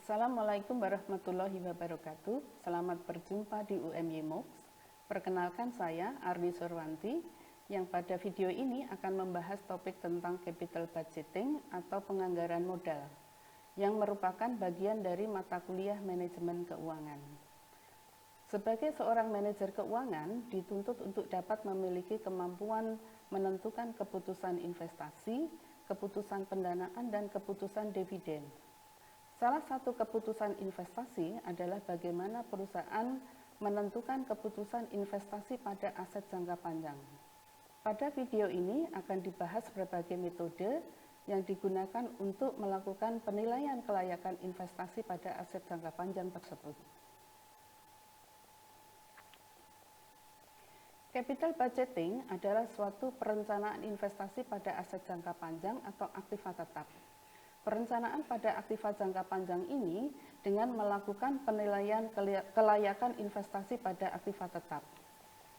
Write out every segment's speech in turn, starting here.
Assalamualaikum warahmatullahi wabarakatuh. Selamat berjumpa di UMY MOOCs. Perkenalkan saya Ardi Surwanti yang pada video ini akan membahas topik tentang capital budgeting atau penganggaran modal yang merupakan bagian dari mata kuliah manajemen keuangan. Sebagai seorang manajer keuangan dituntut untuk dapat memiliki kemampuan menentukan keputusan investasi, keputusan pendanaan, dan keputusan dividen. Salah satu keputusan investasi adalah bagaimana perusahaan menentukan keputusan investasi pada aset jangka panjang. Pada video ini akan dibahas berbagai metode yang digunakan untuk melakukan penilaian kelayakan investasi pada aset jangka panjang tersebut. Capital budgeting adalah suatu perencanaan investasi pada aset jangka panjang atau aktiva tetap. Perencanaan pada aktiva jangka panjang ini dengan melakukan penilaian kelayakan investasi pada aktiva tetap.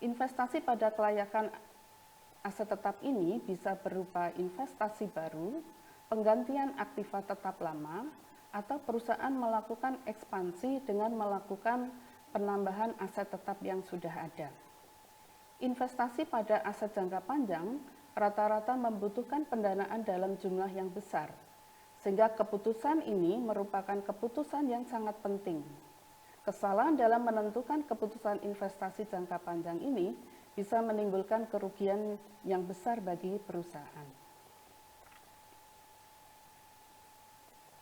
Investasi pada kelayakan aset tetap ini bisa berupa investasi baru, penggantian aktiva tetap lama, atau perusahaan melakukan ekspansi dengan melakukan penambahan aset tetap yang sudah ada. Investasi pada aset jangka panjang rata-rata membutuhkan pendanaan dalam jumlah yang besar, sehingga keputusan ini merupakan keputusan yang sangat penting. Kesalahan dalam menentukan keputusan investasi jangka panjang ini bisa menimbulkan kerugian yang besar bagi perusahaan.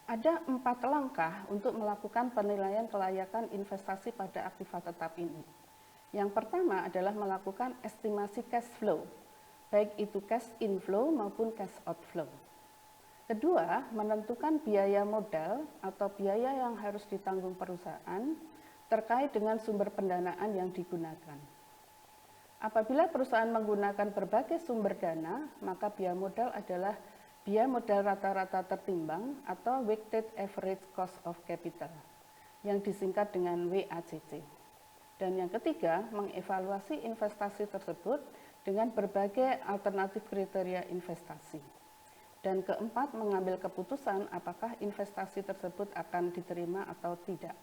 Ada 4 langkah untuk melakukan penilaian kelayakan investasi pada aktiva tetap ini. Yang pertama adalah melakukan estimasi cash flow, baik itu cash inflow maupun cash outflow. Kedua, menentukan biaya modal atau biaya yang harus ditanggung perusahaan terkait dengan sumber pendanaan yang digunakan. Apabila perusahaan menggunakan berbagai sumber dana, maka biaya modal adalah biaya modal rata-rata tertimbang atau weighted average cost of capital, yang disingkat dengan WACC. Dan yang ketiga, mengevaluasi investasi tersebut dengan berbagai alternatif kriteria investasi. Dan keempat, mengambil keputusan apakah investasi tersebut akan diterima atau tidak.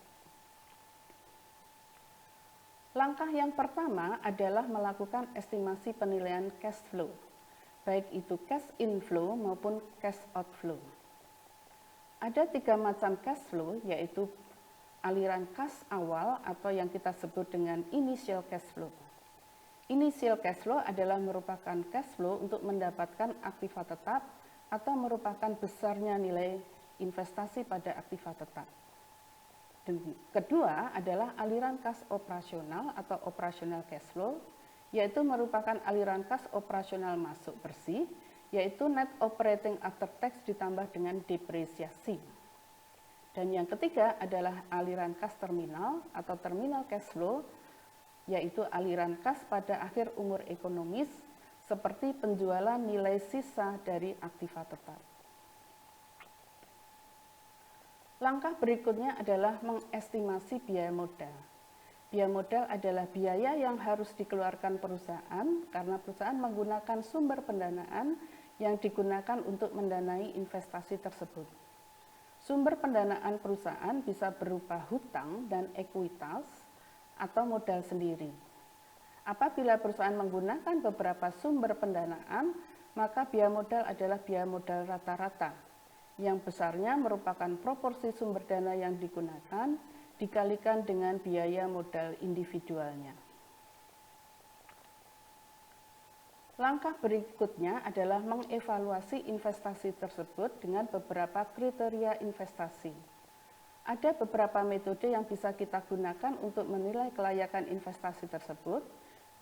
Langkah yang pertama adalah melakukan estimasi penilaian cash flow, baik itu cash inflow maupun cash outflow. Ada 3 macam cash flow, yaitu aliran kas awal atau yang kita sebut dengan initial cash flow. Initial cash flow adalah merupakan cash flow untuk mendapatkan aktiva tetap atau merupakan besarnya nilai investasi pada aktiva tetap. Dan kedua adalah aliran kas operasional atau operational cash flow, yaitu merupakan aliran kas operasional masuk bersih, yaitu net operating after tax ditambah dengan depresiasi. Dan yang ketiga adalah aliran kas terminal atau terminal cash flow, yaitu aliran kas pada akhir umur ekonomis, seperti penjualan nilai sisa dari aktiva tetap. Langkah berikutnya adalah mengestimasi biaya modal. Biaya modal adalah biaya yang harus dikeluarkan perusahaan karena perusahaan menggunakan sumber pendanaan yang digunakan untuk mendanai investasi tersebut. Sumber pendanaan perusahaan bisa berupa hutang dan ekuitas atau modal sendiri. Apabila perusahaan menggunakan beberapa sumber pendanaan, maka biaya modal adalah biaya modal rata-rata, yang besarnya merupakan proporsi sumber dana yang digunakan dikalikan dengan biaya modal individualnya. Langkah berikutnya adalah mengevaluasi investasi tersebut dengan beberapa kriteria investasi. Ada beberapa metode yang bisa kita gunakan untuk menilai kelayakan investasi tersebut,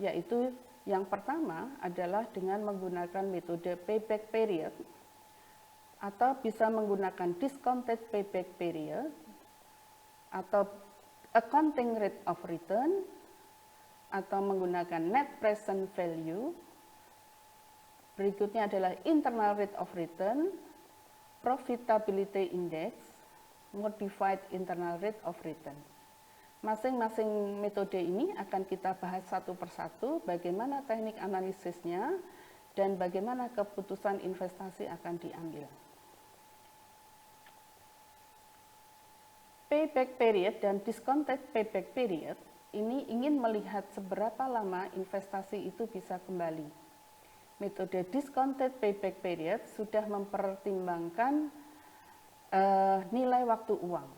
yaitu yang pertama adalah dengan menggunakan metode payback period atau bisa menggunakan discounted payback period atau accounting rate of return atau menggunakan net present value. Berikutnya adalah internal rate of return, profitability index, modified internal rate of return. Masing-masing metode ini akan kita bahas satu persatu bagaimana teknik analisisnya dan bagaimana keputusan investasi akan diambil. payback period dan discounted payback period ini ingin melihat seberapa lama investasi itu bisa kembali. Metode discounted payback period sudah mempertimbangkan nilai waktu uang.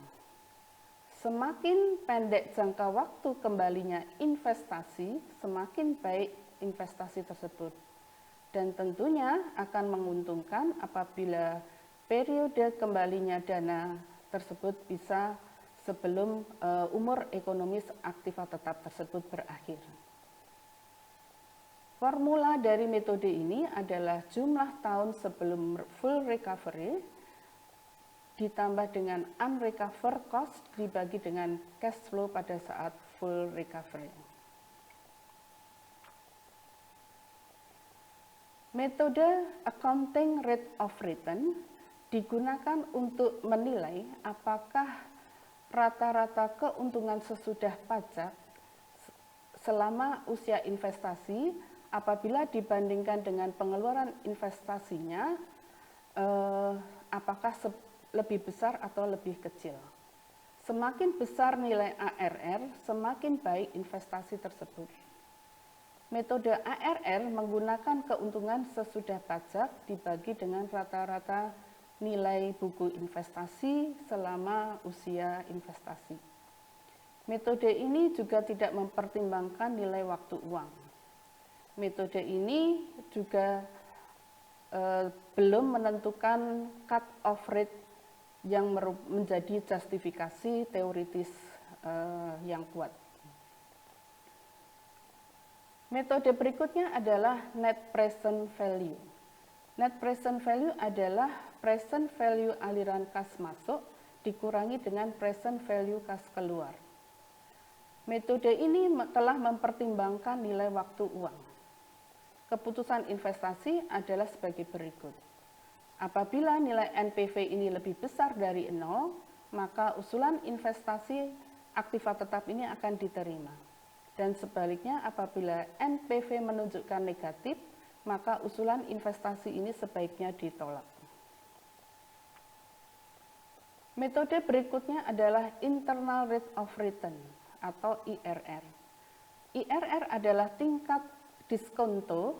Semakin pendek jangka waktu kembalinya investasi, semakin baik investasi tersebut. Dan tentunya akan menguntungkan apabila periode kembalinya dana tersebut bisa sebelum umur ekonomis aktiva tetap tersebut berakhir. Formula dari metode ini adalah jumlah tahun sebelum full recovery ditambah dengan unrecovered cost dibagi dengan cash flow pada saat full recovery. Metode accounting rate of return digunakan untuk menilai apakah rata-rata keuntungan sesudah pajak selama usia investasi apabila dibandingkan dengan pengeluaran investasinya apakah lebih besar atau lebih kecil. Semakin besar nilai ARR, semakin baik investasi tersebut. Metode ARR menggunakan keuntungan sesudah pajak dibagi dengan rata-rata nilai buku investasi selama usia investasi. Metode ini juga tidak mempertimbangkan nilai waktu uang. Metode ini juga belum menentukan cut-off rate yang menjadi justifikasi teoritis yang kuat. Metode berikutnya adalah net present value. Net present value adalah present value aliran kas masuk dikurangi dengan present value kas keluar. Metode ini telah mempertimbangkan nilai waktu uang. Keputusan investasi adalah sebagai berikut. Apabila nilai NPV ini lebih besar dari 0, maka usulan investasi aktiva tetap ini akan diterima. Dan sebaliknya apabila NPV menunjukkan negatif, maka usulan investasi ini sebaiknya ditolak. Metode berikutnya adalah internal rate of return atau IRR. IRR adalah tingkat diskonto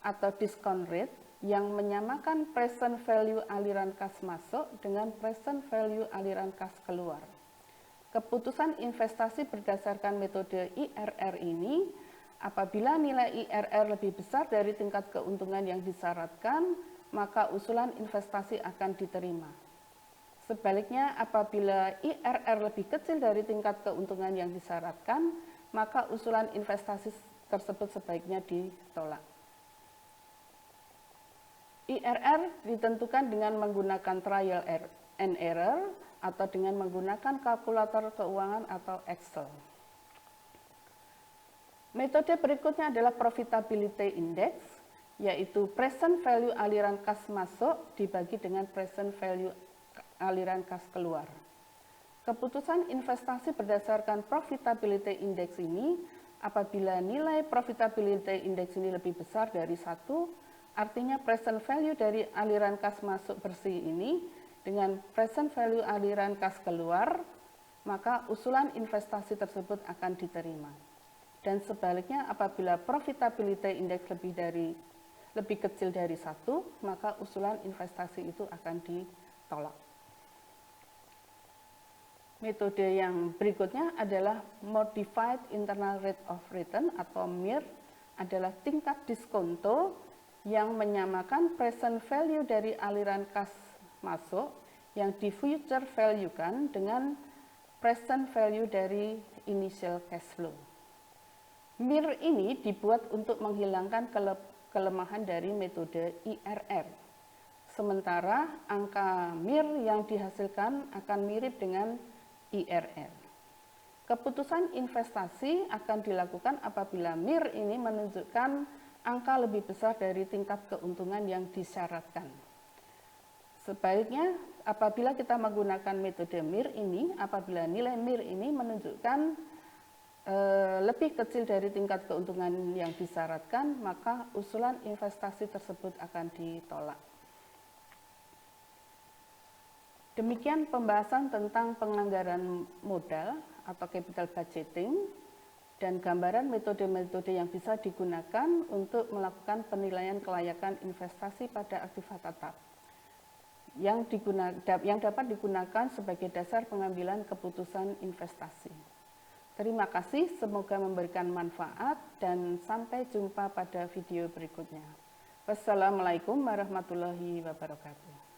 atau discount rate yang menyamakan present value aliran kas masuk dengan present value aliran kas keluar. Keputusan investasi berdasarkan metode IRR ini, apabila nilai IRR lebih besar dari tingkat keuntungan yang disyaratkan, maka usulan investasi akan diterima. Sebaliknya, apabila IRR lebih kecil dari tingkat keuntungan yang disyaratkan, maka usulan investasi tersebut sebaiknya ditolak. IRR ditentukan dengan menggunakan trial and error atau dengan menggunakan kalkulator keuangan atau Excel. Metode berikutnya adalah profitability index, yaitu present value aliran kas masuk dibagi dengan present value aliran kas keluar. Keputusan investasi berdasarkan profitability index ini, apabila nilai profitability index ini lebih besar dari 1, artinya present value dari aliran kas masuk bersih ini dengan present value aliran kas keluar, maka usulan investasi tersebut akan diterima. Dan sebaliknya apabila profitability index lebih kecil dari 1, maka usulan investasi itu akan ditolak. Metode yang berikutnya adalah Modified Internal Rate of Return atau MIR, adalah tingkat diskonto yang menyamakan present value dari aliran kas masuk yang di future value kan dengan present value dari initial cash flow. MIR ini dibuat untuk menghilangkan kelemahan dari metode IRR. Sementara angka MIR yang dihasilkan akan mirip dengan IRR. Keputusan investasi akan dilakukan apabila MIR ini menunjukkan angka lebih besar dari tingkat keuntungan yang disyaratkan. Sebaliknya, apabila kita menggunakan metode MIR ini, apabila nilai MIR ini menunjukkan lebih kecil dari tingkat keuntungan yang disyaratkan, maka usulan investasi tersebut akan ditolak. Demikian pembahasan tentang penganggaran modal atau capital budgeting dan gambaran metode-metode yang bisa digunakan untuk melakukan penilaian kelayakan investasi pada aktiva tetap yang dapat digunakan sebagai dasar pengambilan keputusan investasi. Terima kasih, semoga memberikan manfaat dan sampai jumpa pada video berikutnya. Wassalamualaikum warahmatullahi wabarakatuh.